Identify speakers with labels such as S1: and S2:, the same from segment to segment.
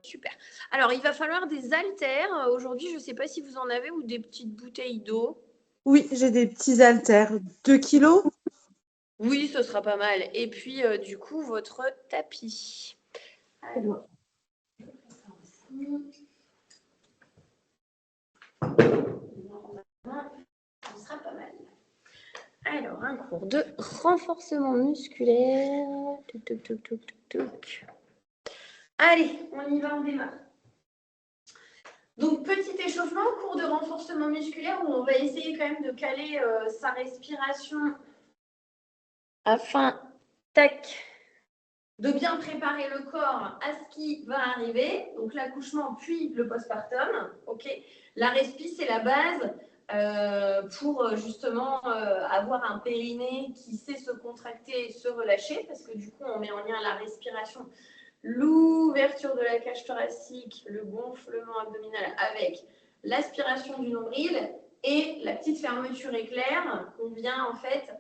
S1: Super. Alors, il va falloir des haltères. Aujourd'hui, je ne sais pas si vous en avez ou des petites bouteilles d'eau.
S2: Oui, j'ai des petits haltères. 2 kilos?
S1: Oui, ce sera pas mal. Et puis, du coup, votre tapis. Alors, ce sera pas mal. Alors, un cours de renforcement musculaire. Toc, toc, toc, toc, toc, toc. Allez, on y va, on démarre. Donc, petit échauffement, cours de renforcement musculaire où on va essayer quand même de caler sa respiration afin, tac, de bien préparer le corps à ce qui va arriver. Donc, l'accouchement puis le postpartum. Ok. La respi, c'est la base pour justement avoir un périnée qui sait se contracter et se relâcher parce que du coup, on met en lien la respiration, l'ouverture de la cage thoracique, le gonflement abdominal avec l'aspiration du nombril et la petite fermeture éclair qu'on vient en fait,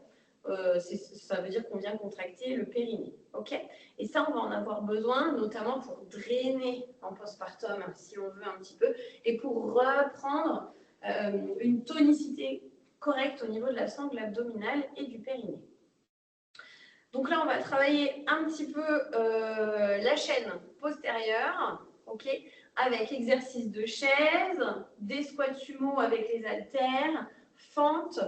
S1: ça veut dire qu'on vient contracter le périnée. Ok. Et ça, on va en avoir besoin, notamment pour drainer en postpartum, si on veut un petit peu, et pour reprendre une tonicité correcte au niveau de la sangle abdominale et du périnée. Donc là, on va travailler un petit peu la chaîne postérieure, ok, avec exercice de chaise, des squats sumo avec les haltères, fente,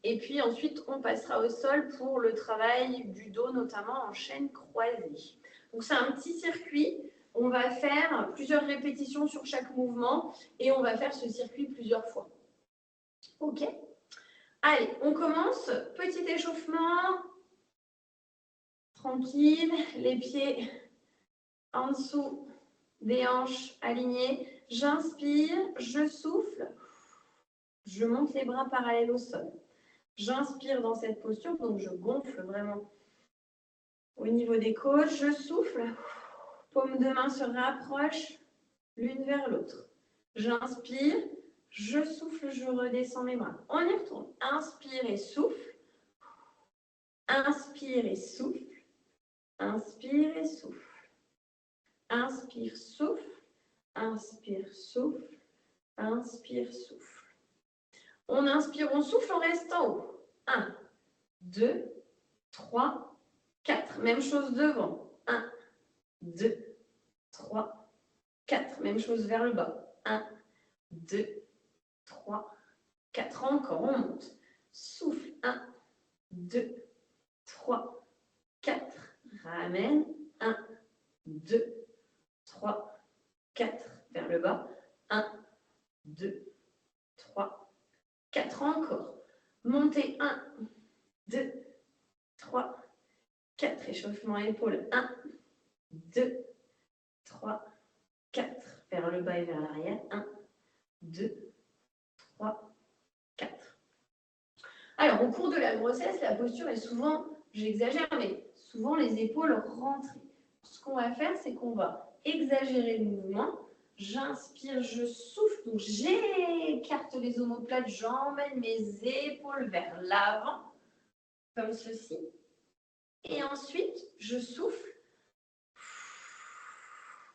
S1: et puis ensuite, on passera au sol pour le travail du dos, notamment en chaîne croisée. Donc c'est un petit circuit. On va faire plusieurs répétitions sur chaque mouvement et on va faire ce circuit plusieurs fois. Ok. Allez, on commence. Petit échauffement. Tranquille, les pieds en dessous des hanches alignées. J'inspire, je souffle, je monte les bras parallèles au sol. J'inspire dans cette posture, donc je gonfle vraiment au niveau des côtes. Je souffle, paume de main se rapproche l'une vers l'autre. J'inspire, je souffle, je redescends mes bras. On y retourne. Inspire et souffle. Inspire et souffle. Inspire et souffle. Inspire, souffle, inspire, souffle, inspire, souffle. On inspire, on souffle, on reste en haut. 1, 2, 3, 4. Même chose devant. 1, 2, 3, 4. Même chose vers le bas. 1, 2, 3, 4. Encore, on monte. Souffle. 1, 2, 3, 4. Ramène. 1, 2, 3, 4. Vers le bas. 1, 2, 3, 4. Encore. Montez. 1, 2, 3, 4. Échauffement épaules. 1, 2, 3, 4. Vers le bas et vers l'arrière. 1, 2, 3, 4. Alors, au cours de la grossesse, la posture est souvent, j'exagère, mais souvent les épaules rentrées. Ce qu'on va faire, c'est qu'on va exagérer le mouvement. J'inspire, je souffle, donc j'écarte les omoplates, j'emmène mes épaules vers l'avant, comme ceci. Et ensuite, je souffle.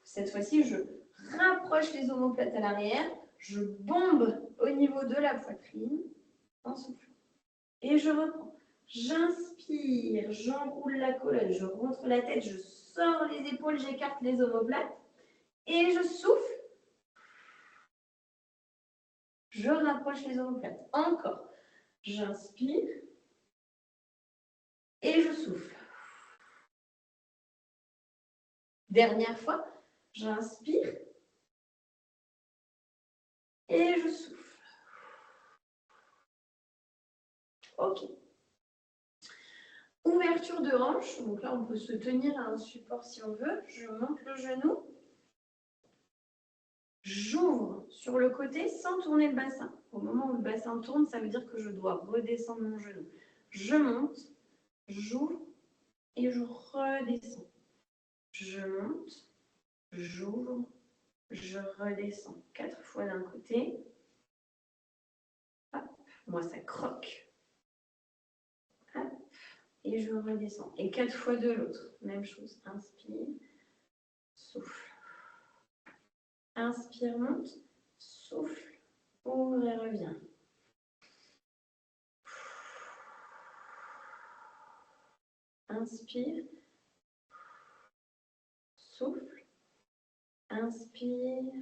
S1: Cette fois-ci, je rapproche les omoplates à l'arrière, je bombe au niveau de la poitrine en soufflant. Et je reprends. J'inspire, j'enroule la colonne, je rentre la tête, je sors les épaules, j'écarte les omoplates. Et je souffle. Je rapproche les omoplates. Encore. J'inspire. Et je souffle. Dernière fois. J'inspire. Et je souffle. Ok. Ouverture de hanche. Donc là, on peut se tenir à un support si on veut. Je monte le genou. J'ouvre sur le côté sans tourner le bassin. Au moment où le bassin tourne, ça veut dire que je dois redescendre mon genou. Je monte, j'ouvre et je redescends. Je monte, j'ouvre, je redescends. 4 fois d'un côté. Hop, moi, ça croque. Hop, et je redescends. Et 4 fois de l'autre. Même chose. Inspire, souffle. Inspire, monte. Souffle, ouvre et reviens. Inspire. Souffle. Inspire.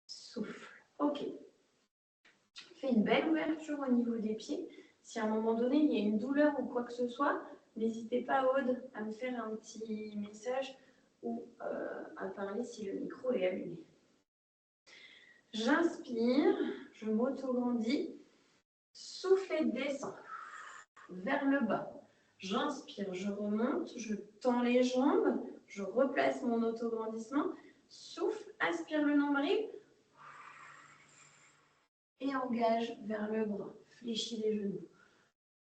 S1: Souffle. Ok. Fais une belle ouverture au niveau des pieds. Si à un moment donné, il y a une douleur ou quoi que ce soit, n'hésitez pas, Aude, à me faire un petit message ou à parler si le micro est allumé. J'inspire, je m'auto-grandis. Souffle et descends vers le bas. J'inspire, je remonte, je tends les jambes, je replace mon autograndissement. Souffle, aspire le nombril et engage vers le bras. Fléchis les genoux.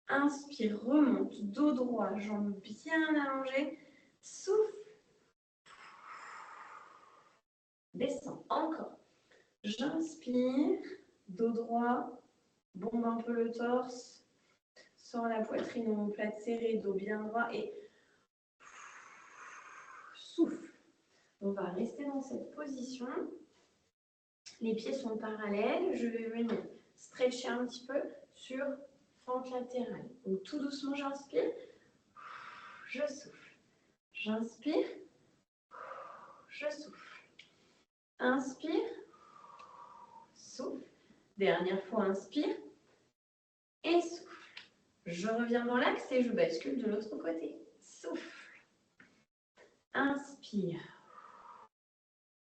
S1: Inspire, remonte, dos droit, jambes bien allongées. Souffle. Descends, encore. J'inspire, dos droit, bombe un peu le torse. Sors la poitrine, omoplate serrée, dos bien droit et souffle. On va rester dans cette position. Les pieds sont parallèles. Je vais venir stretcher un petit peu sur fente latérale. Donc tout doucement, j'inspire. Je souffle. J'inspire. Je souffle. Inspire. Souffle. Dernière fois, inspire. Et souffle. Je reviens dans l'axe et je bascule de l'autre côté. Souffle. Inspire.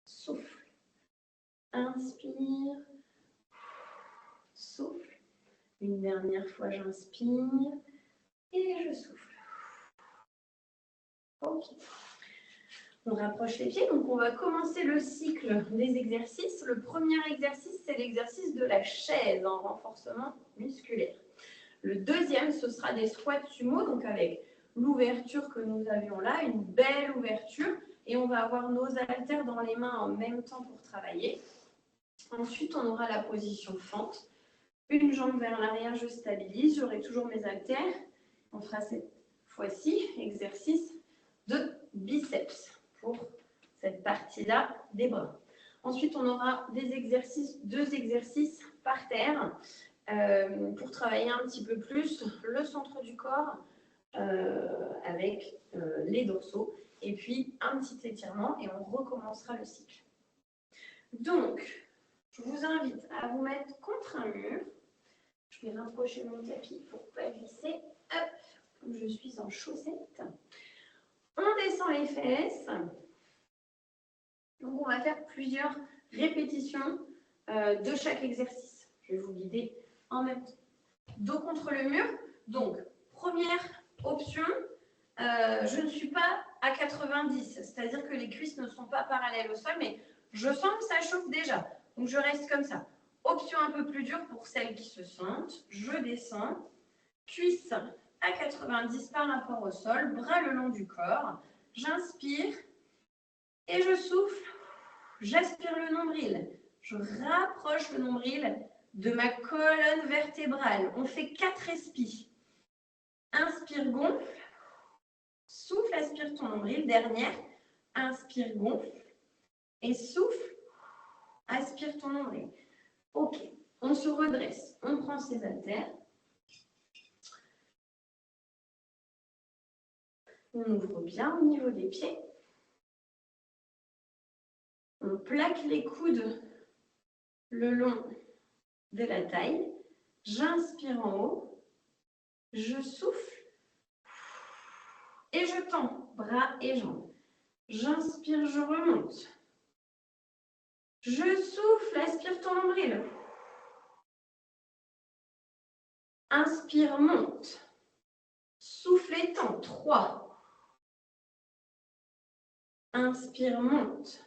S1: Souffle. Inspire. Souffle. Une dernière fois, j'inspire. Et je souffle. Ok. On rapproche les pieds. Donc, on va commencer le cycle des exercices. Le premier exercice, c'est l'exercice de la chaise en renforcement musculaire. Le deuxième, ce sera des squats sumo, donc avec l'ouverture que nous avions là, une belle ouverture. Et on va avoir nos haltères dans les mains en même temps pour travailler. Ensuite, on aura la position fente. Une jambe vers l'arrière, je stabilise. J'aurai toujours mes haltères. On fera cette fois-ci exercice de biceps pour cette partie-là des bras. Ensuite, on aura deux exercices par terre pour travailler un petit peu plus le centre du corps avec les dorsaux. Et puis, un petit étirement et on recommencera le cycle. Donc, je vous invite à vous mettre contre un mur. Je vais rapprocher mon tapis pour ne pas glisser. Hop, comme je suis en chaussettes. On descend les fesses. Donc, on va faire plusieurs répétitions de chaque exercice. Je vais vous guider en même temps. Dos contre le mur. Donc, première option, je ne suis pas à 90, c'est-à-dire que les cuisses ne sont pas parallèles au sol, mais je sens que ça chauffe déjà. Donc, je reste comme ça. Option un peu plus dure pour celles qui se sentent. Je descends. Cuisses à 90 par rapport au sol, bras le long du corps. J'inspire et je souffle. J'aspire le nombril. Je rapproche le nombril de ma colonne vertébrale. On fait 4 respires. Inspire, gonfle. Souffle, aspire ton nombril. Dernière. Inspire, gonfle. Et souffle. Aspire ton nombril. Ok. On se redresse. On prend ses haltères. On ouvre bien au niveau des pieds. On plaque les coudes le long de la taille. J'inspire en haut. Je souffle. Et je tends bras et jambes. J'inspire, je remonte. Je souffle, aspire ton nombril. Inspire, monte. Souffle et tends. 3. Inspire, monte.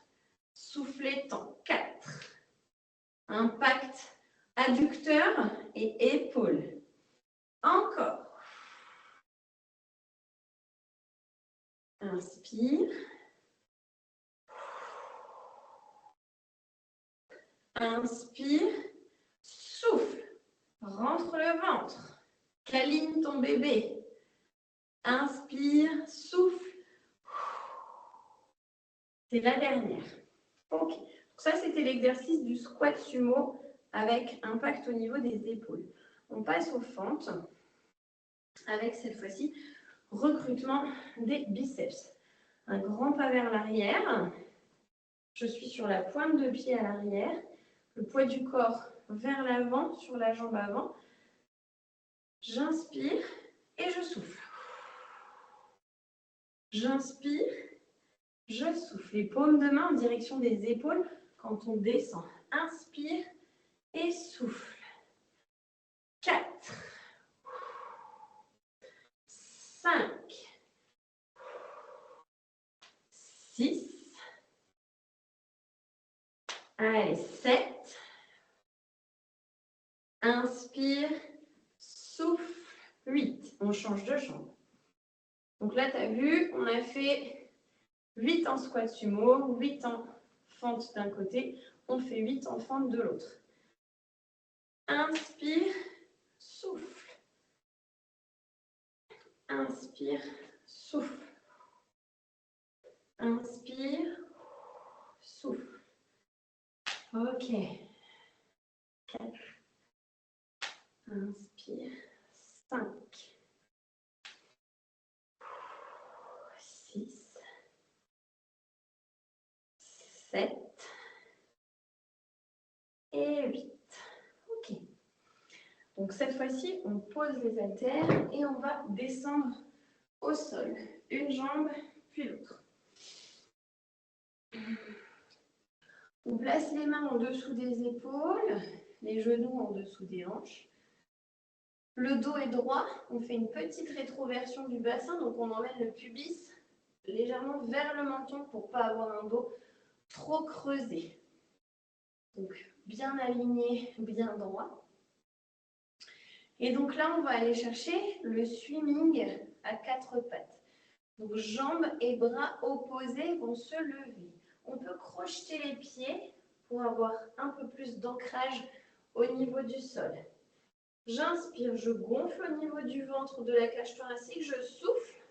S1: Souffle et tends. 4. Impact adducteur et épaule. Encore. Inspire. Inspire. Souffle. Rentre le ventre. Câline ton bébé. Inspire. Souffle. C'est la dernière. Ok. Donc ça, c'était l'exercice du squat sumo avec impact au niveau des épaules. On passe aux fentes avec cette fois-ci recrutement des biceps. Un grand pas vers l'arrière. Je suis sur la pointe de pied à l'arrière. Le poids du corps vers l'avant sur la jambe avant. J'inspire et je souffle. J'inspire, je souffle. Les paumes de main en direction des épaules quand on descend. Inspire et souffle. 4, 5, 6, allez, 7. Inspire, souffle, 8. On change de jambe. Donc là, tu as vu, on a fait 8 en squat sumo, 8 en fente d'un côté, on fait 8 en fente de l'autre. Inspire, souffle. Inspire, souffle. Inspire, souffle. Ok. 4. Inspire, 5. 6. 7. Et 8. Ok. Donc cette fois-ci, on pose les haltères et on va descendre au sol. Une jambe, puis l'autre. On place les mains en dessous des épaules, les genoux en dessous des hanches. Le dos est droit, on fait une petite rétroversion du bassin, donc on emmène le pubis légèrement vers le menton pour ne pas avoir un dos trop creusé. Donc bien aligné, bien droit. Et donc là, on va aller chercher le swimming à 4 pattes. Donc jambes et bras opposés vont se lever. On peut crocheter les pieds pour avoir un peu plus d'ancrage au niveau du sol. J'inspire, je gonfle au niveau du ventre de la cage thoracique, je souffle.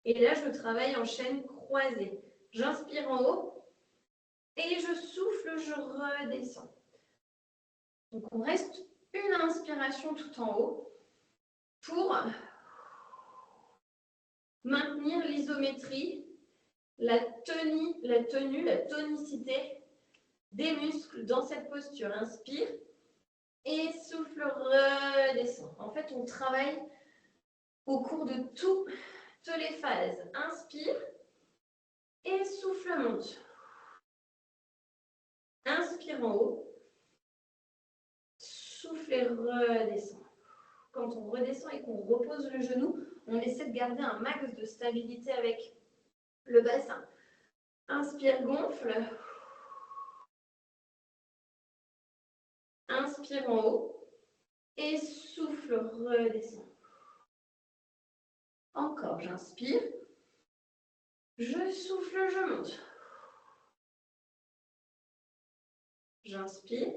S1: Et là, je travaille en chaîne croisée. J'inspire en haut et je souffle, je redescends. Donc, on reste une inspiration tout en haut pour maintenir l'isométrie, la tonicité des muscles dans cette posture. Inspire et souffle, redescend. En fait, on travaille au cours de toutes les phases. Inspire et souffle, monte. Inspire en haut. Souffle et redescend. Quand on redescend et qu'on repose le genou, on essaie de garder un max de stabilité avec le bassin. Inspire, gonfle. Inspire en haut. Et souffle, redescend. Encore, j'inspire. Je souffle, je monte. J'inspire.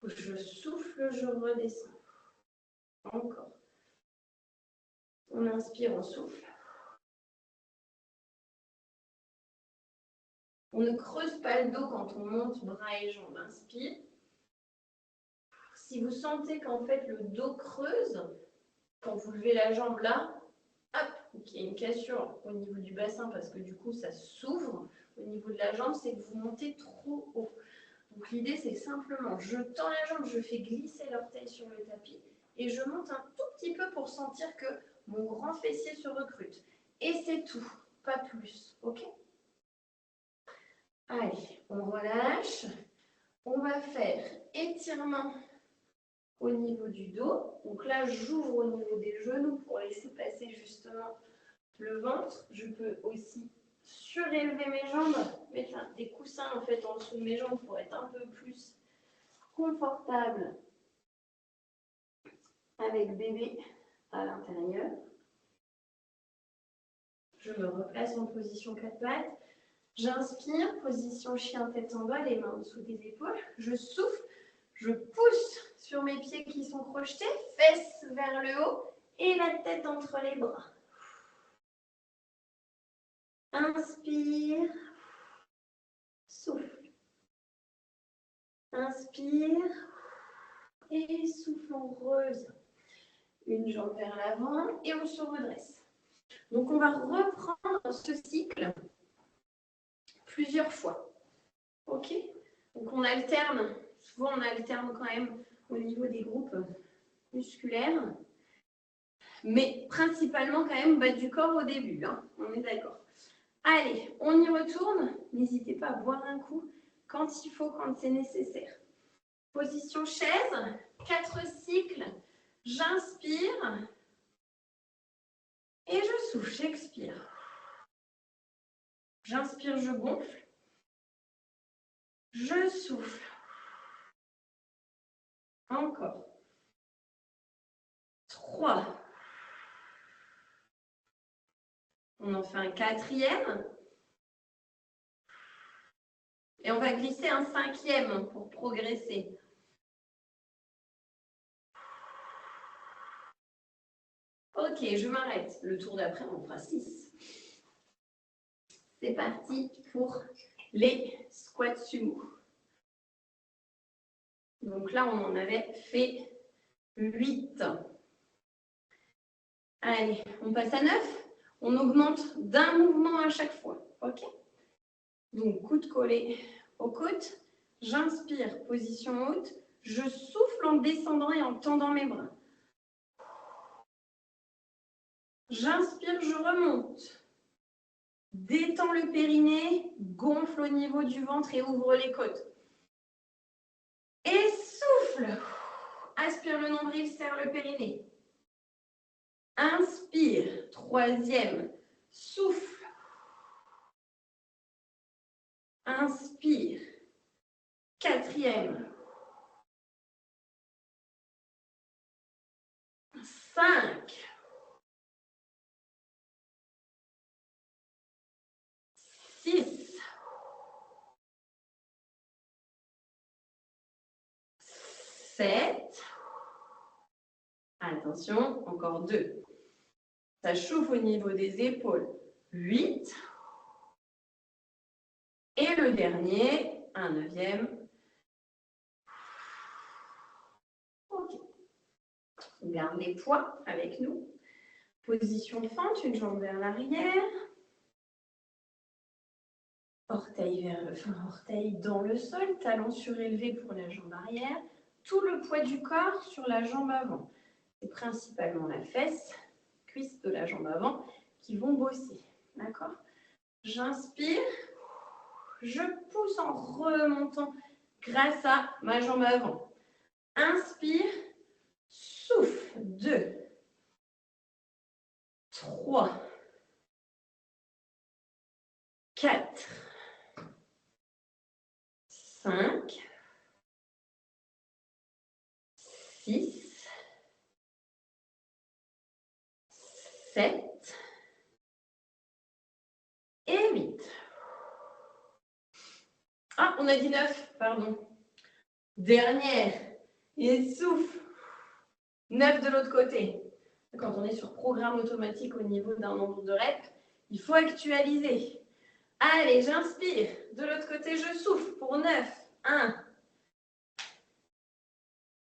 S1: Je souffle, je redescends. Encore. On inspire, on souffle. On ne creuse pas le dos quand on monte bras et jambes. Inspire. Si vous sentez qu'en fait le dos creuse, quand vous levez la jambe là, hop, qu'il y a une cassure au niveau du bassin parce que du coup ça s'ouvre au niveau de la jambe, c'est que vous montez trop haut. Donc l'idée c'est simplement, je tends la jambe, je fais glisser l'orteil sur le tapis et je monte un tout petit peu pour sentir que mon grand fessier se recrute. Et c'est tout, pas plus, ok? Allez, on relâche. On va faire étirement au niveau du dos. Donc là, j'ouvre au niveau des genoux pour laisser passer justement le ventre. Je peux aussi surélever mes jambes, mettre des coussins en fait en dessous de mes jambes pour être un peu plus confortable avec bébé à l'intérieur. Je me replace en position 4 pattes. J'inspire, position chien tête en bas, les mains en dessous des épaules. Je souffle, je pousse sur mes pieds qui sont crochetés, fesses vers le haut et la tête entre les bras. Inspire. Souffle. Inspire. Et souffle, on revient. Une jambe vers l'avant et on se redresse. Donc, on va reprendre ce cycle plusieurs fois. OK? Donc, on alterne. Souvent, on alterne quand même au niveau des groupes musculaires. Mais principalement quand même bas du corps au début. Hein. On est d'accord. Allez, on y retourne. N'hésitez pas à boire un coup quand il faut, quand c'est nécessaire. Position chaise, 4 cycles. J'inspire et je souffle, j'expire. J'inspire, je gonfle. Je souffle. Encore. 3. On en fait un 4e. Et on va glisser un 5e pour progresser. Ok, je m'arrête. Le tour d'après, on fera 6. C'est parti pour les squats sumo. Donc là, on en avait fait 8. Allez, on passe à 9. On augmente d'un mouvement à chaque fois. Ok? Donc, coude collé aux côtes. J'inspire, position haute. Je souffle en descendant et en tendant mes bras. J'inspire, je remonte. Détends le périnée, gonfle au niveau du ventre et ouvre les côtes. Et souffle. Aspire le nombril, serre le périnée. Inspire, 3e. Souffle. Inspire. 4e. 5. 6. 7. Attention, encore 2. Ça chauffe au niveau des épaules. 8. Et le dernier, un 9e. Ok. On garde les poids avec nous. Position fente, une jambe vers l'arrière. Orteil vers le fin, orteil dans le sol, talon surélevé pour la jambe arrière. Tout le poids du corps sur la jambe avant. C'est principalement la fesse, cuisse de la jambe avant qui vont bosser. D'accord? J'inspire, je pousse en remontant grâce à ma jambe avant. Inspire, souffle. 2, 3, 4, 5, 6, 7 et 8. Ah, on a dit 9, pardon. Dernière. Et souffle. 9 de l'autre côté. Quand on est sur programme automatique au niveau d'un nombre de reps, il faut actualiser. Allez, j'inspire. De l'autre côté, je souffle pour 9. 1,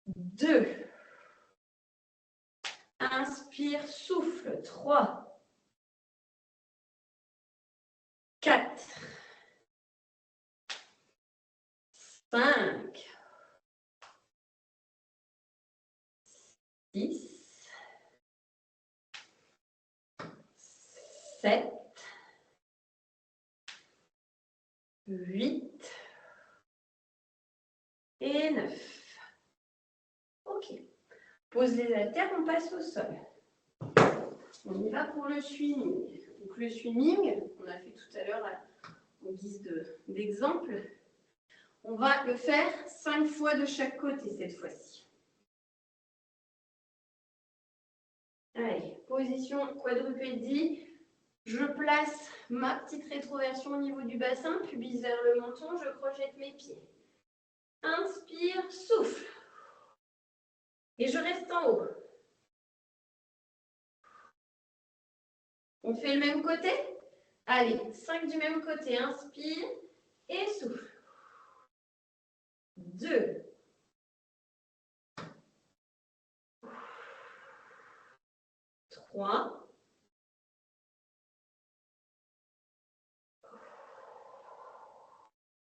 S1: 2. Inspire, souffle. 3, 4, 5, 6, 7, 8 et 9. Ok. Pose les haltères, on passe au sol. On y va pour le swimming. Donc le swimming, on a fait tout à l'heure en guise d'exemple. On va le faire 5 fois de chaque côté cette fois-ci. Allez, position quadrupédie. Je place ma petite rétroversion au niveau du bassin, pubis vers le menton, je projette mes pieds. Inspire, souffle. Et je reste en haut. On fait le même côté. Allez, 5 du même côté. Inspire et souffle. 2. 3.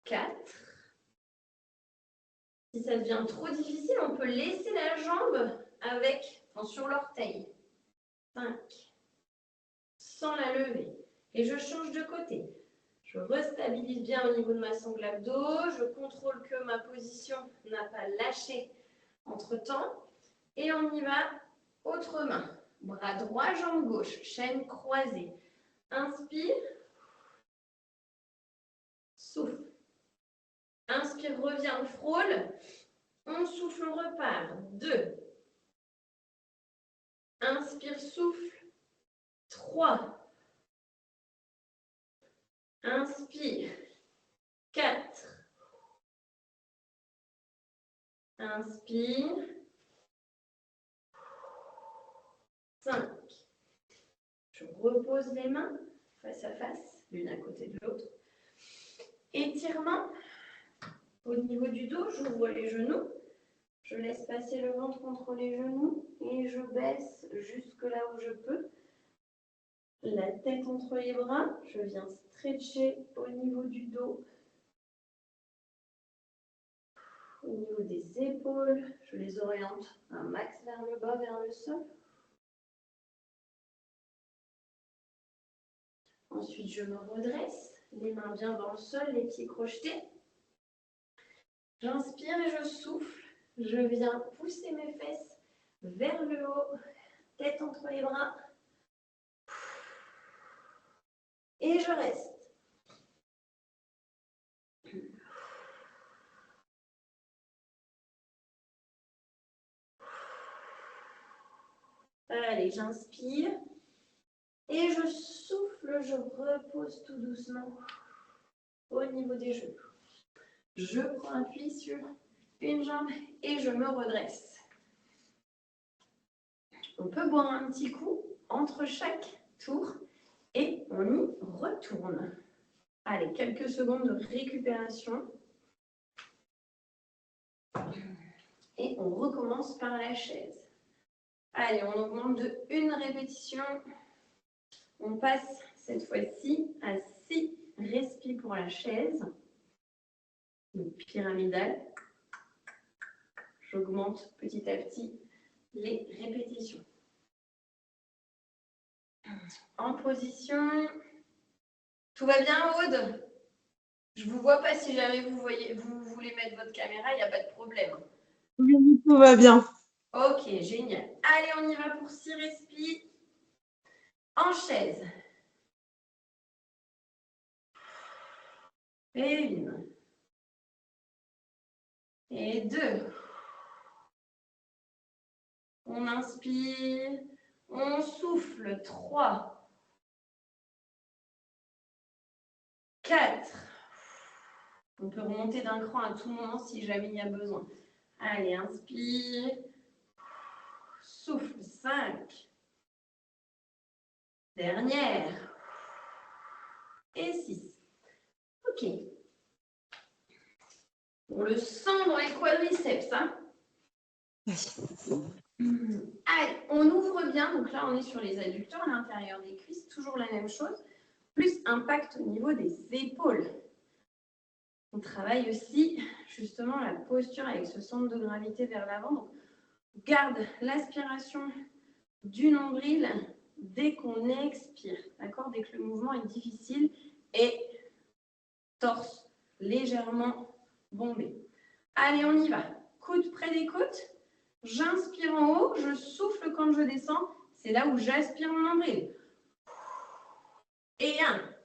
S1: 4. Si ça devient trop difficile, on peut laisser la jambe sur l'orteil. 5. Sans la lever. Et je change de côté. Je restabilise bien au niveau de ma sangle abdos. Je contrôle que ma position n'a pas lâché entre-temps. Et on y va. Autre main. Bras droit, jambe gauche. Chaîne croisée. Inspire. Souffle. Inspire, reviens, on frôle. On souffle, on repart. 2. Inspire, souffle. 3. Inspire. 4. Inspire. 5. Je repose les mains face à face, l'une à côté de l'autre. Étirement. Au niveau du dos, j'ouvre les genoux. Je laisse passer le ventre contre les genoux et je baisse jusque là où je peux. La tête entre les bras. Je viens stretcher au niveau du dos. Au niveau des épaules, je les oriente un max vers le bas, vers le sol. Ensuite, je me redresse, les mains bien dans le sol, les pieds crochetés. J'inspire et je souffle. Je viens pousser mes fesses vers le haut, tête entre les bras. Et je reste. Allez, j'inspire. Et je souffle, je repose tout doucement au niveau des genoux. Je prends appui sur une jambe et je me redresse. On peut boire un petit coup entre chaque tour et on y retourne. Allez, quelques secondes de récupération. Et on recommence par la chaise. Allez, on augmente de 1 répétition. On passe cette fois-ci à 6 respires pour la chaise. Donc, pyramidale. J'augmente petit à petit les répétitions. En position. Tout va bien, Aude? Je ne vous vois pas, si jamais vous voulez mettre votre caméra, il n'y a pas de problème.
S2: Oui, tout va bien.
S1: Ok, génial. Allez, on y va pour 6 respires. En chaise. Et 1. Et 2. On inspire. On souffle. 3. 4. On peut remonter d'un cran à tout moment si jamais il y a besoin. Allez, inspire. Souffle. 5. Dernière. Et 6. Ok. On le sent dans les quadriceps, hein? Allez, on ouvre bien. Donc là, on est sur les adducteurs à l'intérieur des cuisses. Toujours la même chose. Plus impact au niveau des épaules. On travaille aussi justement la posture avec ce centre de gravité vers l'avant. Donc, garde l'aspiration du nombril dès qu'on expire. D'accord? Dès que le mouvement est difficile et torse légèrement bombé. Allez, on y va. Coude près des côtes. J'inspire en haut, je souffle quand je descends. C'est là où j'aspire mon nombril. Et 1.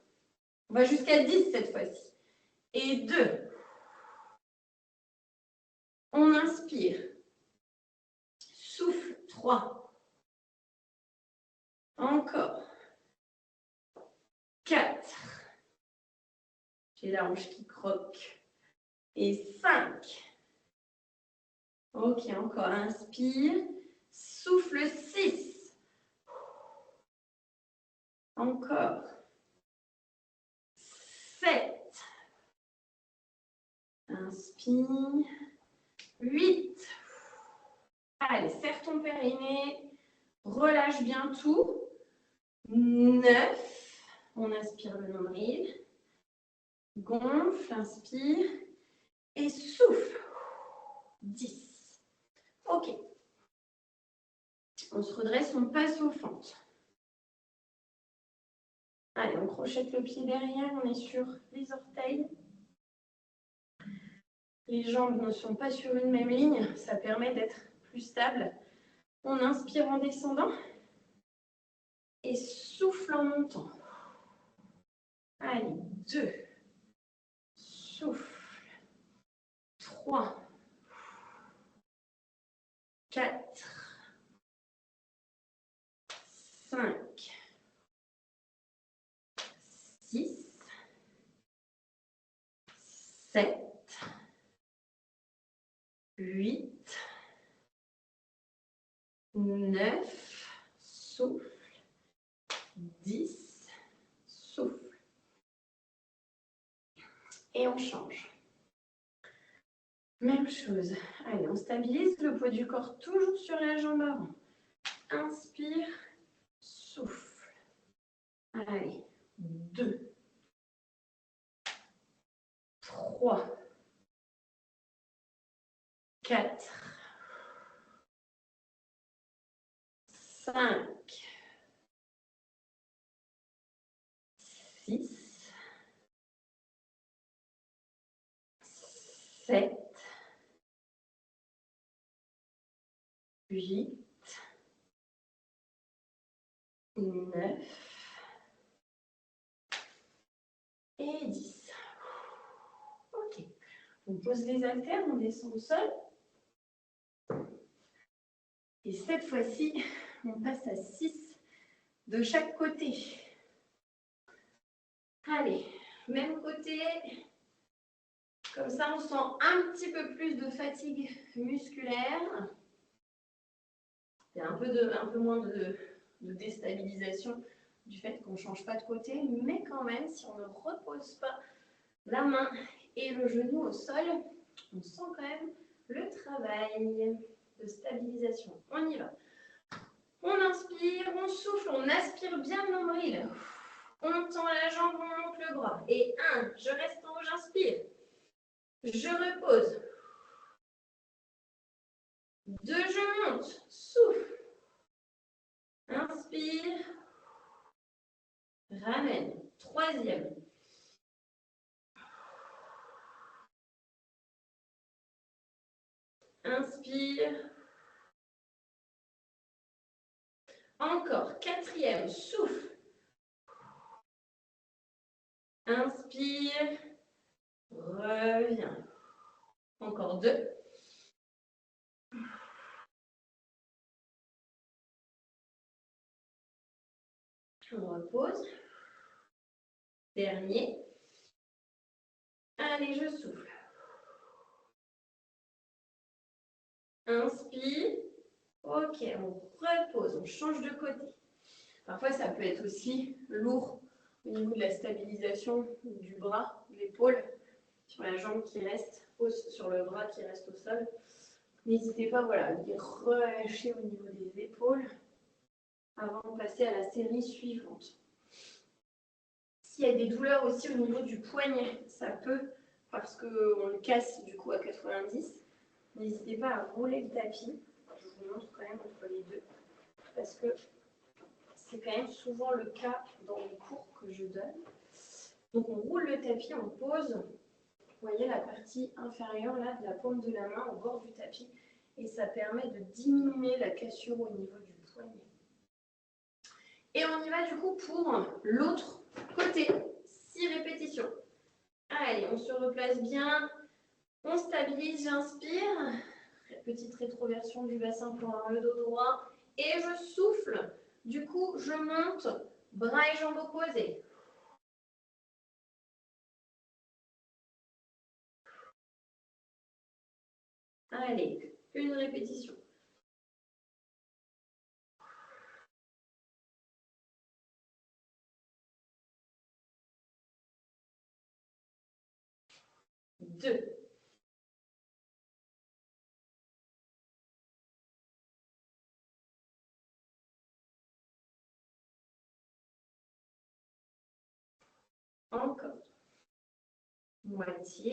S1: On va jusqu'à 10 cette fois-ci. Et 2. On inspire. Souffle. 3. Encore. 4. J'ai la hanche qui croque. Et 5. Ok, encore. Inspire. Souffle. 6. Encore. Inspire. 8. Allez, serre ton périnée. Relâche bien tout. 9. On aspire le nombril. Gonfle, inspire. Et souffle. 10. Ok. On se redresse, on passe aux fentes. Allez, on crochette le pied derrière, on est sur les orteils. Les jambes ne sont pas sur une même ligne, ça permet d'être plus stable. On inspire en descendant et souffle en montant. Allez, 2. Souffle. 3. 4. 5. 6. 7. 8. 9. Souffle. 10. Souffle. Et on change. Même chose. Allez, on stabilise le poids du corps toujours sur la jambe avant. Inspire, souffle. Allez, 2, 3, 4, 5, 6, 7, 8, 9 et 10. Ok. On pose les haltères, on descend au sol. Et cette fois-ci, on passe à 6 de chaque côté. Allez, même côté. Comme ça, on sent un petit peu plus de fatigue musculaire. Il y a un peu moins de déstabilisation du fait qu'on ne change pas de côté, mais quand même, si on ne repose pas la main et le genou au sol, on sent quand même le travail de stabilisation. On y va. On inspire, on souffle, on aspire bien le nombril. On tend la jambe, on monte le bras. Et 1, je reste en haut, j'inspire. Je repose. 2, je monte. Souffle. Inspire. Ramène. 3e. Inspire. Encore. 4e. Souffle. Inspire. Reviens. Encore 2. On repose. Dernier. Allez, je souffle. Inspire. Ok, on repose, on change de côté. Parfois, ça peut être aussi lourd au niveau de la stabilisation du bras, de l'épaule, sur la jambe qui reste, sur le bras qui reste au sol. N'hésitez pas à les relâcher au niveau des épaules avant de passer à la série suivante. S'il y a des douleurs aussi au niveau du poignet, ça peut, parce qu'on le casse du coup à 90, n'hésitez pas à rouler le tapis. Je vous montre quand même entre les deux, parce que c'est quand même souvent le cas dans les cours que je donne. Donc on roule le tapis, on pose, vous voyez la partie inférieure là, de la paume de la main au bord du tapis, et ça permet de diminuer la cassure au niveau du poignet. Et on y va du coup pour l'autre côté, 6 répétitions. Allez, on se replace bien, on stabilise, j'inspire, petite rétroversion du bassin pour avoir le dos droit, et je souffle. Du coup, je monte, bras et jambes opposés. Allez, une répétition. Deux. Encore. Moitié.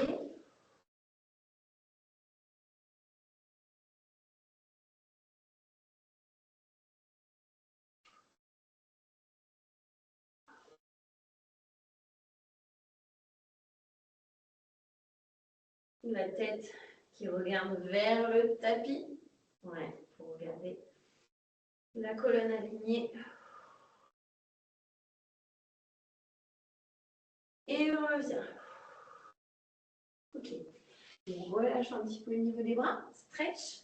S1: La tête qui regarde vers le tapis. Ouais, pour regarder la colonne alignée. Et on revient. Ok. On relâche un petit peu au niveau des bras. Stretch.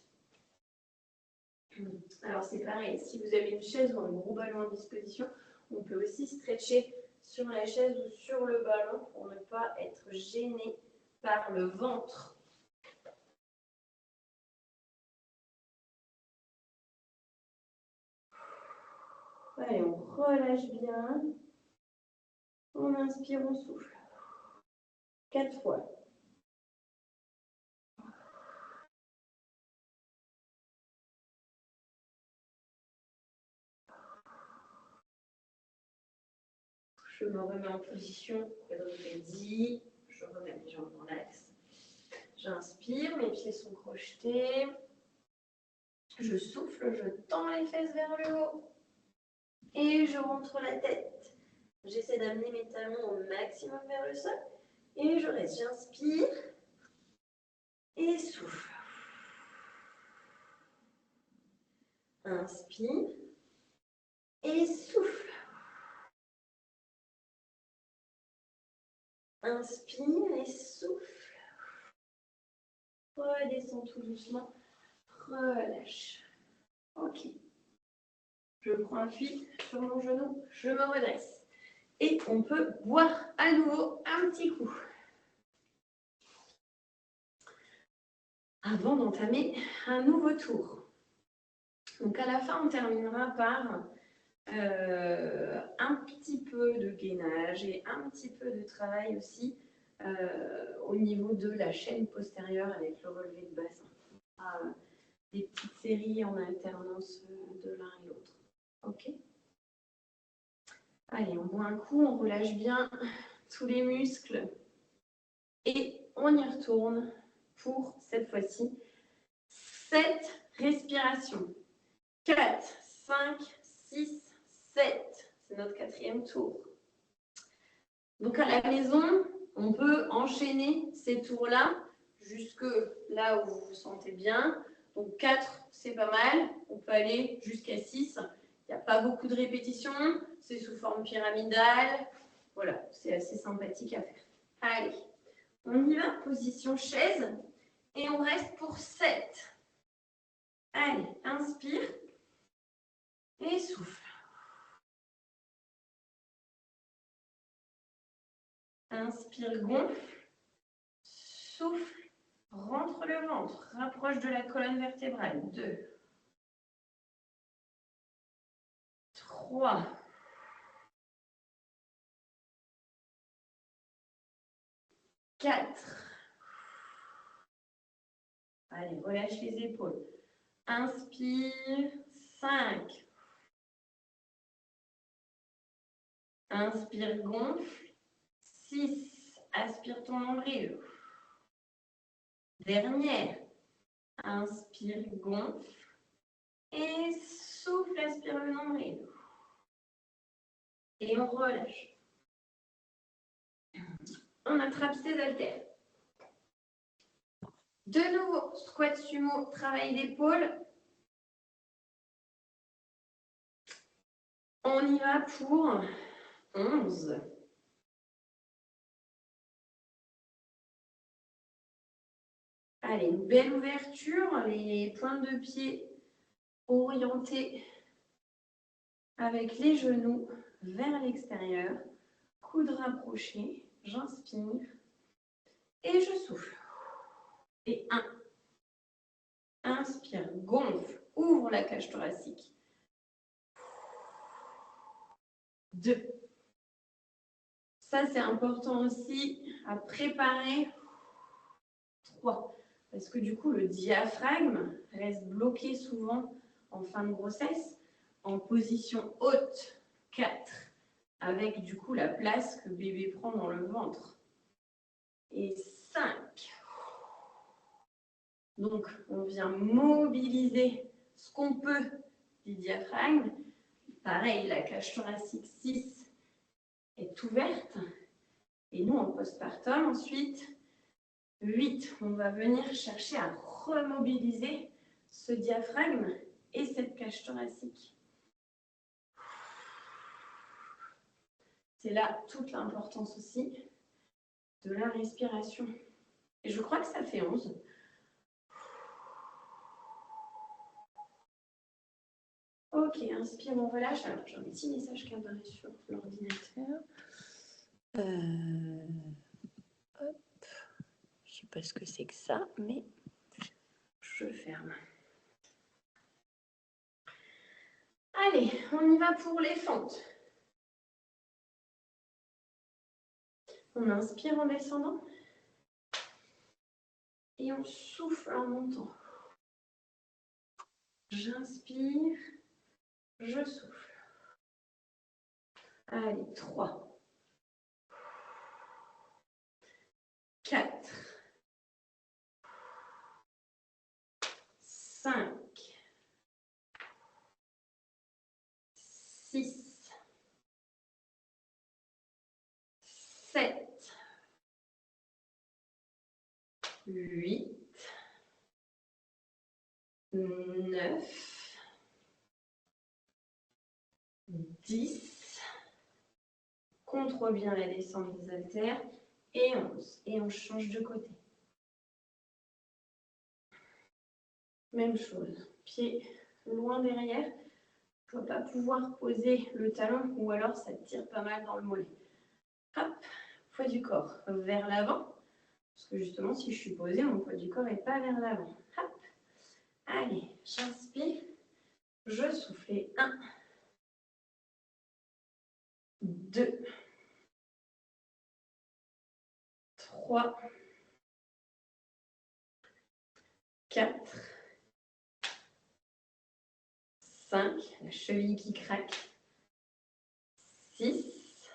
S1: Alors c'est pareil, si vous avez une chaise ou un gros ballon à disposition, on peut aussi stretcher sur la chaise ou sur le ballon pour ne pas être gêné par le ventre. Allez, on relâche bien. On inspire, on souffle. 4 fois. Je me remets en position quadrupédie. Je remets mes jambes en axe. J'inspire, mes pieds sont crochetés. Je souffle, je tends les fesses vers le haut. Et je rentre la tête. J'essaie d'amener mes talons au maximum vers le sol. Et je reste. J'inspire. Et souffle. Inspire. Et souffle. Inspire et souffle. Redescends tout doucement. Relâche. Ok. Je prends un fil sur mon genou. Je me redresse. Et on peut boire à nouveau un petit coup. Avant d'entamer un nouveau tour. Donc à la fin, on terminera par un petit peu de gainage et un petit peu de travail aussi au niveau de la chaîne postérieure avec le relevé de bassin. Des petites séries en alternance de l'un et l'autre. Ok. Allez, on boit un coup, on relâche bien tous les muscles et on y retourne pour cette fois-ci 7 respirations. 4, 5, 6, 7. C'est notre 4e tour. Donc à la maison, on peut enchaîner ces tours-là jusque là où vous vous sentez bien. Donc 4, c'est pas mal. On peut aller jusqu'à 6. Il n'y a pas beaucoup de répétitions. C'est sous forme pyramidale. Voilà, c'est assez sympathique à faire. Allez, on y va. Position chaise. Et on reste pour 7. Allez, inspire. Et souffle. Inspire, gonfle. Souffle, rentre le ventre. Rapproche de la colonne vertébrale. 2. 3. 4. Allez, relâche les épaules. Inspire. 5. Inspire, gonfle. 6. Aspire ton nombril. Dernière. Inspire, gonfle. Et souffle, aspire le nombril. Et on relâche. On attrape ses haltères. De nouveau, squat sumo, travail d'épaule. On y va pour 11. Allez, une belle ouverture, les pointes de pied orientées avec les genoux vers l'extérieur, coudes rapprochés, j'inspire et je souffle. Et 1. Inspire, gonfle, ouvre la cage thoracique. 2. Ça, c'est important aussi à préparer. 3. Parce que du coup, le diaphragme reste bloqué souvent en fin de grossesse, en position haute. 4. avec du coup la place que bébé prend dans le ventre. Et 5. Donc, on vient mobiliser ce qu'on peut du diaphragme. Pareil, la cage thoracique 6 est ouverte. Et nous, en postpartum, ensuite, 8. On va venir chercher à remobiliser ce diaphragme et cette cage thoracique. C'est là toute l'importance aussi de la respiration. Et je crois que ça fait 11. Ok, inspire, on relâche. Alors, j'ai un petit message qui apparaît sur l'ordinateur. Hop. Je ne sais pas ce que c'est que ça, mais je ferme. Allez, on y va pour les fentes. On inspire en descendant. Et on souffle en montant. J'inspire, je souffle. Allez, 3, 4, 5, 6, 7, 8, 9, 10. Contrôle bien la descente des haltères. Et 11. Et on change de côté. Même chose. Pied loin derrière. Tu ne vas pas pouvoir poser le talon ou alors ça te tire pas mal dans le mollet. Hop, poids du corps vers l'avant. Parce que justement, si je suis posée, mon poids du corps n'est pas vers l'avant. Hop. Allez, j'inspire. Je souffle. 1, 2, 3, 4, 5. La cheville qui craque. 6,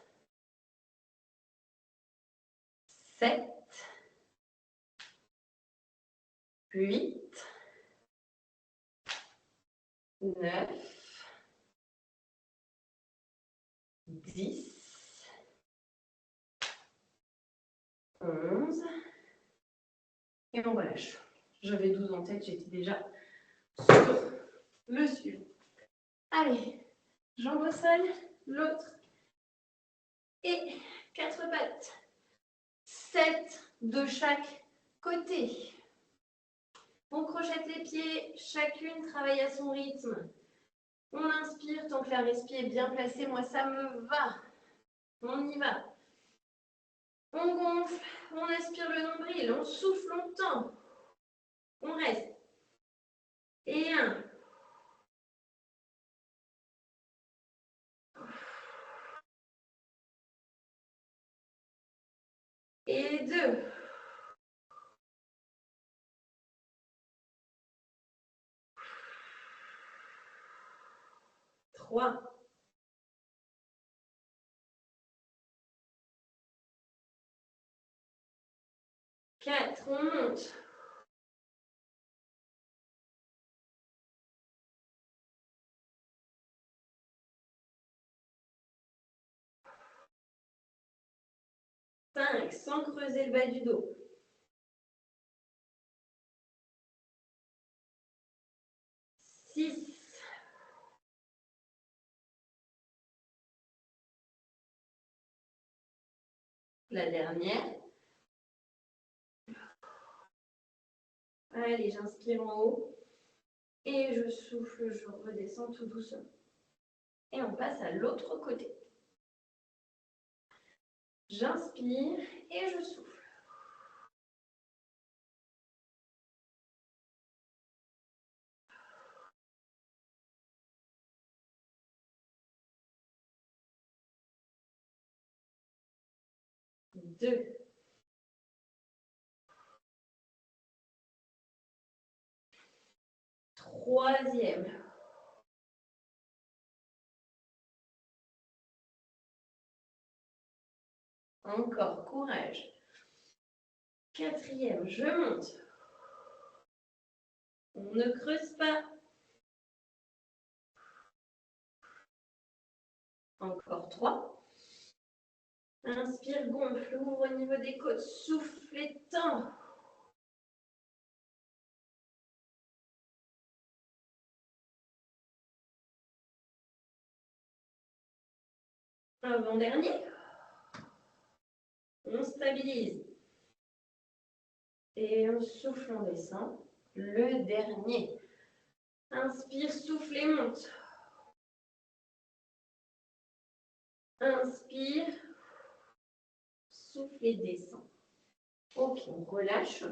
S1: 7, 8, 9, 10, 11. Et on relâche. J'avais 12 en tête, j'étais déjà sur le suivant. Allez, jambe au sol, l'autre. Et 4 pattes. 7 de chaque côté. On crochette les pieds, chacune travaille à son rythme. On inspire tant que la respi est bien placée. Moi, ça me va. On y va. On gonfle, on aspire le nombril, on souffle longtemps. On reste. Et 1. Et 2. 3. 4. On monte. 5. Sans creuser le bas du dos. 6. La dernière. Allez, j'inspire en haut. Et je souffle, je redescends tout doucement. Et on passe à l'autre côté. J'inspire et je souffle. Deux. Troisième. Encore, courage. 4e, je monte. On ne creuse pas. Encore 3. Inspire, gonfle, ouvre au niveau des côtes, souffle et tends. Avant-dernier. On stabilise. Et on souffle, on descend. Le dernier. Inspire, souffle et monte. Inspire, souffle et descend. Ok, on relâche.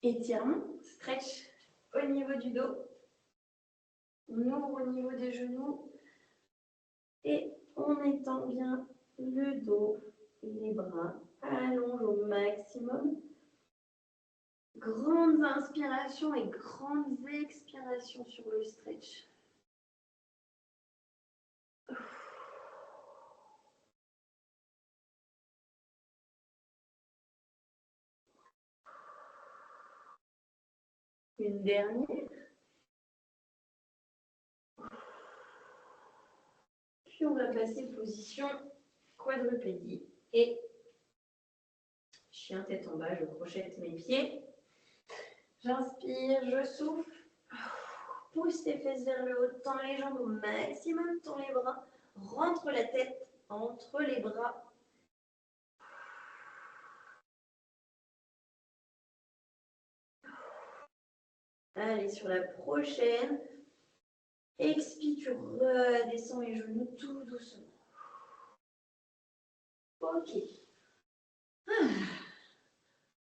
S1: Étirement, stretch au niveau du dos. On ouvre au niveau des genoux. Et on étend bien le dos et les bras. Allonge au maximum. Grandes inspirations et grandes expirations sur le stretch. Une dernière. Puis on va passer position quadrupédie et chien tête en bas, je crochette mes pieds. J'inspire, je souffle. Pousse tes fesses vers le haut, tends les jambes au maximum, tends les bras, rentre la tête entre les bras. Allez, sur la prochaine. Expire, tu redescends les genoux tout doucement. Ok.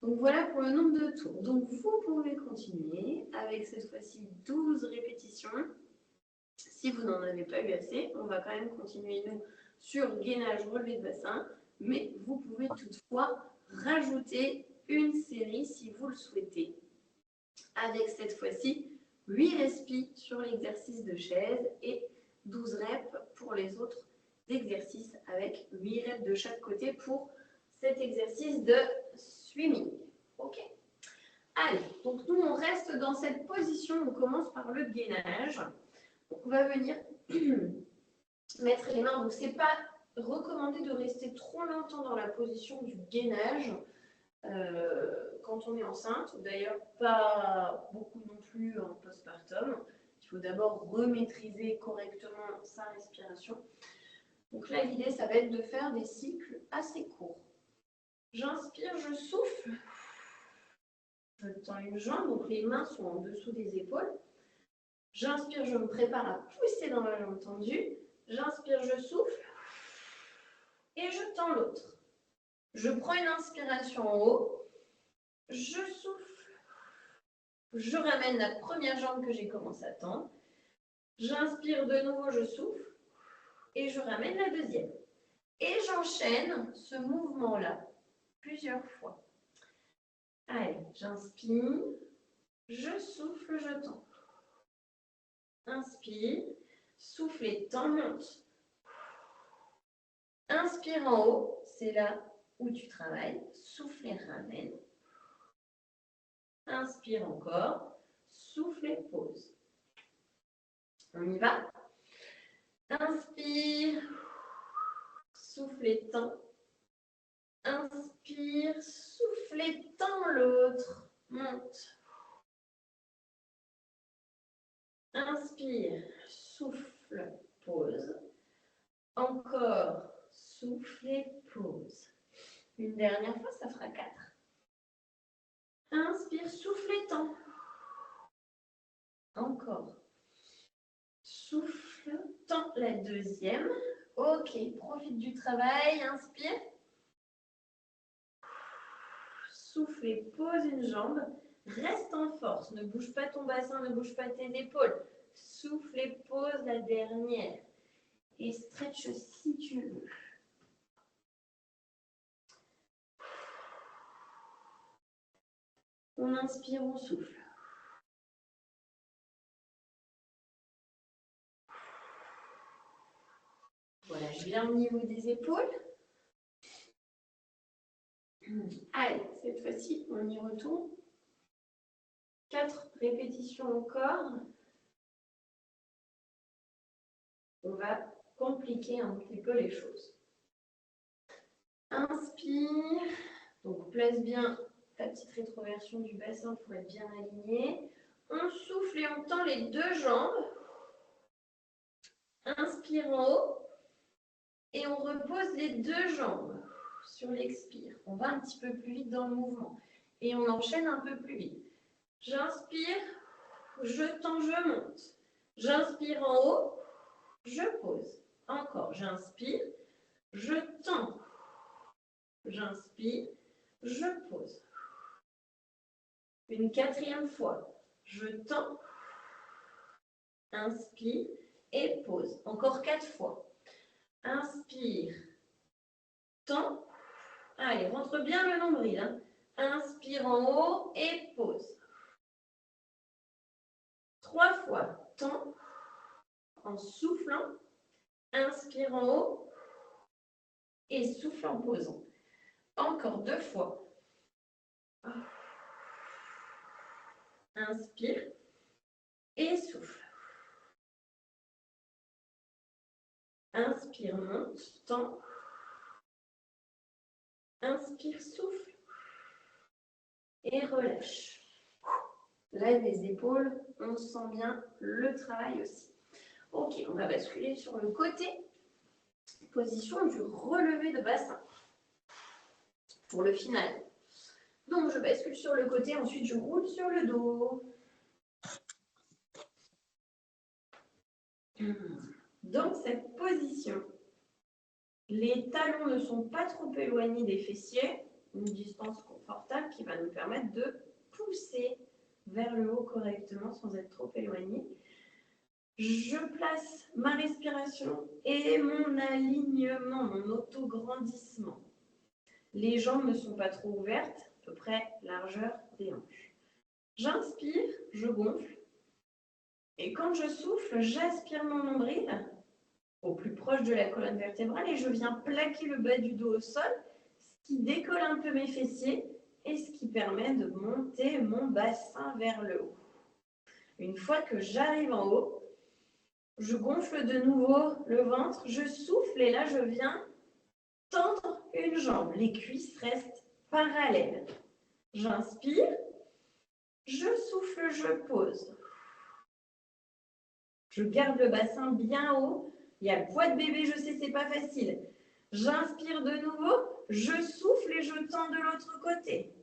S1: Donc voilà pour le nombre de tours. Donc vous pouvez continuer avec cette fois-ci 12 répétitions. Si vous n'en avez pas eu assez, on va quand même continuer nous sur gainage relevé de bassin. Mais vous pouvez toutefois rajouter une série si vous le souhaitez. Avec cette fois-ci 8 respis sur l'exercice de chaise et 12 reps pour les autres exercices avec 8 reps de chaque côté pour cet exercice de swimming. Ok. Allez, donc nous on reste dans cette position, on commence par le gainage. Donc on va venir mettre les mains, donc c'est pas recommandé de rester trop longtemps dans la position du gainage quand on est enceinte, d'ailleurs pas beaucoup non plus en postpartum. Il faut d'abord remaîtriser correctement sa respiration. Donc là l'idée ça va être de faire des cycles assez courts. J'inspire, je souffle. Je tends une jambe, donc les mains sont en dessous des épaules. J'inspire, je me prépare à pousser dans la jambe tendue. J'inspire, je souffle. Et je tends l'autre. Je prends une inspiration en haut. Je souffle. Je ramène la première jambe que j'ai commencé à tendre. J'inspire de nouveau, je souffle. Et je ramène la deuxième. Et j'enchaîne ce mouvement-là plusieurs fois. Allez, j'inspire. Je souffle, je tends. Inspire, souffle et tends, monte. Inspire en haut, c'est là où tu travailles. Souffle et ramène. Inspire encore, souffle et pause. On y va. Inspire, souffle et tends. Inspire, souffle et tends l'autre. Monte. Inspire, souffle, pause. Encore, souffle et pause. Une dernière fois, ça fera 4. Inspire, souffle et tends. Encore. Souffle, tends la deuxième. Ok, profite du travail. Inspire. Souffle et pose une jambe. Reste en force. Ne bouge pas ton bassin, ne bouge pas tes épaules. Souffle et pose la dernière. Et stretch si tu veux. On inspire, on souffle. Voilà, relâche bien au niveau des épaules. Allez, cette fois-ci, on y retourne. 4 répétitions encore. On va compliquer un petit peu les choses. Inspire. Donc, place bien ta petite rétroversion du bassin pour être bien aligné. On souffle et on tend les 2 jambes. Inspire en haut. Et on repose les 2 jambes sur l'expire. On va un petit peu plus vite dans le mouvement. Et on enchaîne un peu plus vite. J'inspire, je tends, je monte. J'inspire en haut, je pose. Encore, j'inspire, je tends. J'inspire, je pose. Une 4e fois. Je tends, inspire et pose. Encore 4 fois. Inspire, tends. Allez, rentre bien le nombril. Hein. Inspire en haut et pose. 3 fois. Tends en soufflant. Inspire en haut et souffle en posant. Encore 2 fois. Inspire et souffle. Inspire, monte, tends. Inspire, souffle et relâche. Lève les épaules, on sent bien le travail aussi. Ok, on va basculer sur le côté. Position du relevé de bassin pour le final. Donc, je bascule sur le côté, ensuite je roule sur le dos. Dans cette position, les talons ne sont pas trop éloignés des fessiers, une distance confortable qui va nous permettre de pousser vers le haut correctement sans être trop éloigné. Je place ma respiration et mon alignement, mon auto-grandissement. Les jambes ne sont pas trop ouvertes, à peu près largeur des hanches. J'inspire, je gonfle. Et quand je souffle, j'aspire mon nombril au plus proche de la colonne vertébrale et je viens plaquer le bas du dos au sol, ce qui décolle un peu mes fessiers et ce qui permet de monter mon bassin vers le haut. Une fois que j'arrive en haut, je gonfle de nouveau le ventre, je souffle et là je viens tendre une jambe. Les cuisses restent parallèles. J'inspire, je souffle, je pose. Je garde le bassin bien haut. Il y a le poids de bébé, je sais, c'est pas facile. J'inspire de nouveau, je souffle et je tends de l'autre côté.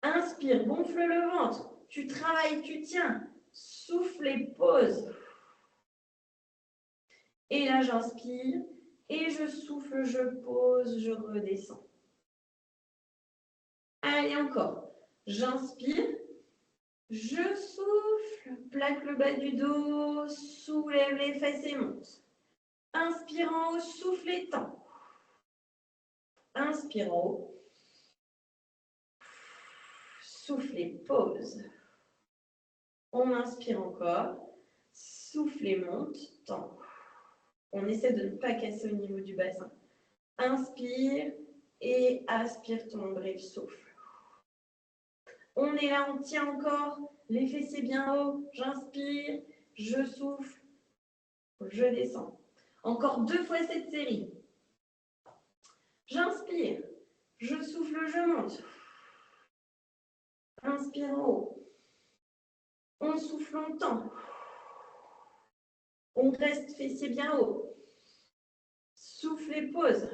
S1: Inspire, gonfle le ventre. Tu travailles, tu tiens. Souffle et pose. Et là, j'inspire et je souffle, je pose, je redescends. Allez, encore. J'inspire, je souffle, plaque le bas du dos, soulève les fesses et monte. Inspire en haut, souffle et tend. Inspire en haut. Souffle et pose. On inspire encore. Souffle et monte, tend. On essaie de ne pas casser au niveau du bassin. Inspire et aspire ton nombril, souffle. On est là, on tient encore les fessiers bien haut. J'inspire, je souffle, je descends. Encore 2 fois cette série. J'inspire, je souffle, je monte. Inspire en haut. On souffle, on tend. On reste fessiers bien haut. Souffle et pose.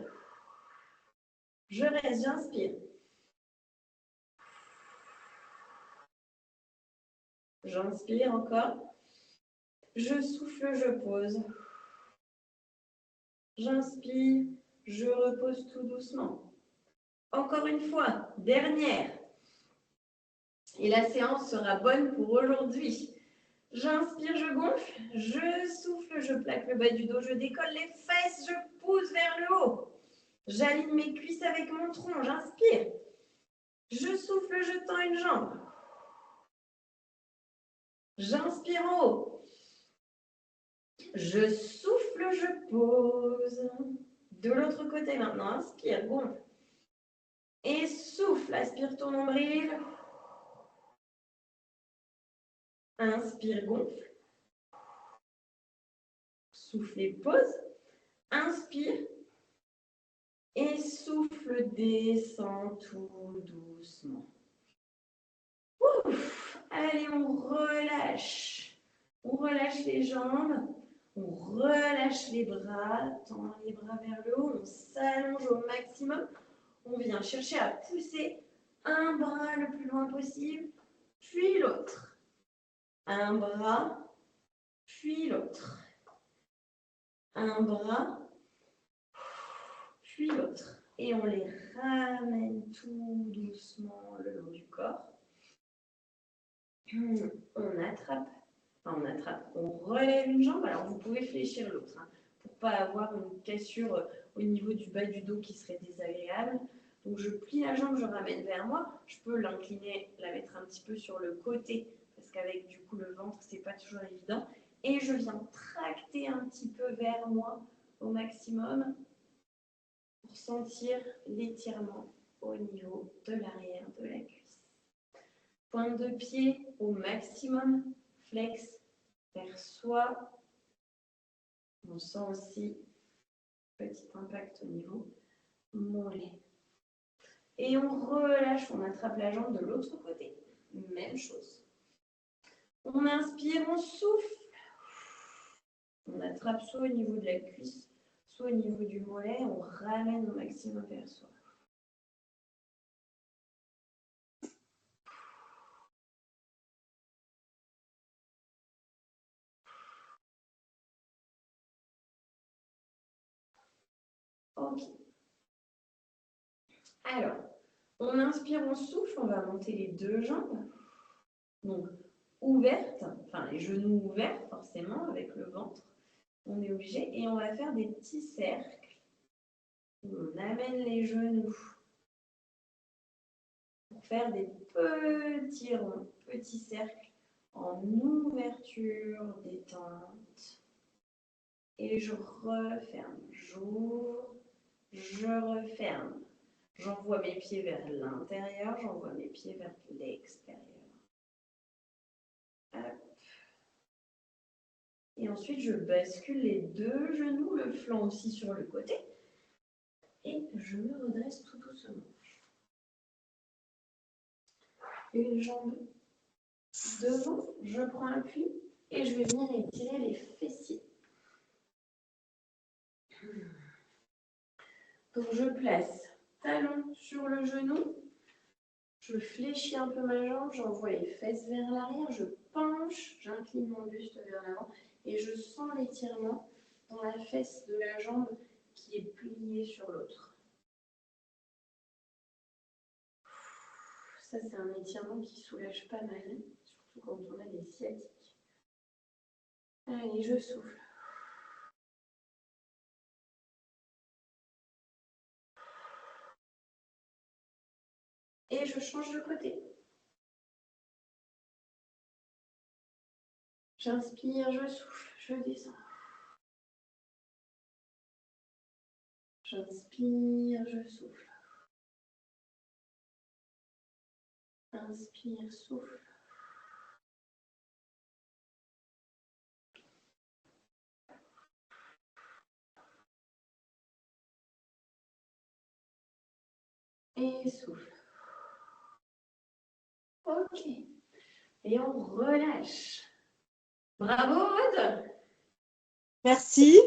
S1: Je reste, j'inspire. J'inspire encore. Je souffle, je pose. J'inspire, je repose tout doucement. Encore une fois, dernière. Et la séance sera bonne pour aujourd'hui. J'inspire, je gonfle. Je souffle, je plaque le bas du dos. Je décolle les fesses, je pousse vers le haut. J'aligne mes cuisses avec mon tronc. J'inspire. Je souffle, je tends une jambe. J'inspire en haut. Je souffle, je pose. De l'autre côté maintenant, inspire, gonfle. Et souffle, aspire ton nombril. Inspire, gonfle. Souffle et pose. Inspire. Et souffle, descend tout doucement. Ouf. Allez, on relâche. On relâche les jambes. On relâche les bras. Tend les bras vers le haut. On s'allonge au maximum. On vient chercher à pousser un bras le plus loin possible, puis l'autre. Un bras, puis l'autre. Un bras, puis l'autre. Et on les ramène tout doucement le long du corps. On attrape, on relève une jambe. Alors vous pouvez fléchir l'autre pour ne pas avoir une cassure au niveau du bas du dos qui serait désagréable. Donc je plie la jambe, je ramène vers moi. Je peux l'incliner, la mettre un petit peu sur le côté parce qu'avec du coup le ventre, c'est pas toujours évident. Et je viens tracter un petit peu vers moi au maximum pour sentir l'étirement au niveau de l'arrière de la cuisse. Pointe de pied au maximum, flex vers soi. On sent aussi petit impact au niveau mollet. Et on relâche, on attrape la jambe de l'autre côté. Même chose. On inspire, on souffle. On attrape soit au niveau de la cuisse, soit au niveau du mollet. On ramène au maximum vers soi. Ok. Alors, on inspire, on souffle. On va monter les deux jambes. Donc, ouvertes, enfin les genoux ouverts forcément avec le ventre. On est obligé et on va faire des petits cercles. On amène les genoux pour faire des petits ronds, petits cercles en ouverture, détente. Et je referme, j'ouvre, je referme. J'envoie mes pieds vers l'intérieur, j'envoie mes pieds vers l'extérieur. Hop. Et ensuite, je bascule les deux genoux, le flanc aussi sur le côté. Et je me redresse tout doucement. Une jambe devant, je prends appui et je vais venir étirer les fessiers. Donc je place talon sur le genou, je fléchis un peu ma jambe, j'envoie les fesses vers l'arrière, je penche, j'incline mon buste vers l'avant et je sens l'étirement dans la fesse de la jambe qui est pliée sur l'autre. Ça, c'est un étirement qui soulage pas mal, surtout quand on a des sciatiques. Allez, je souffle. Et je change de côté. J'inspire, je souffle, je descends. J'inspire, je souffle. Inspire, souffle. Et souffle. Ok. Et on relâche. Bravo, Aude.
S2: Merci.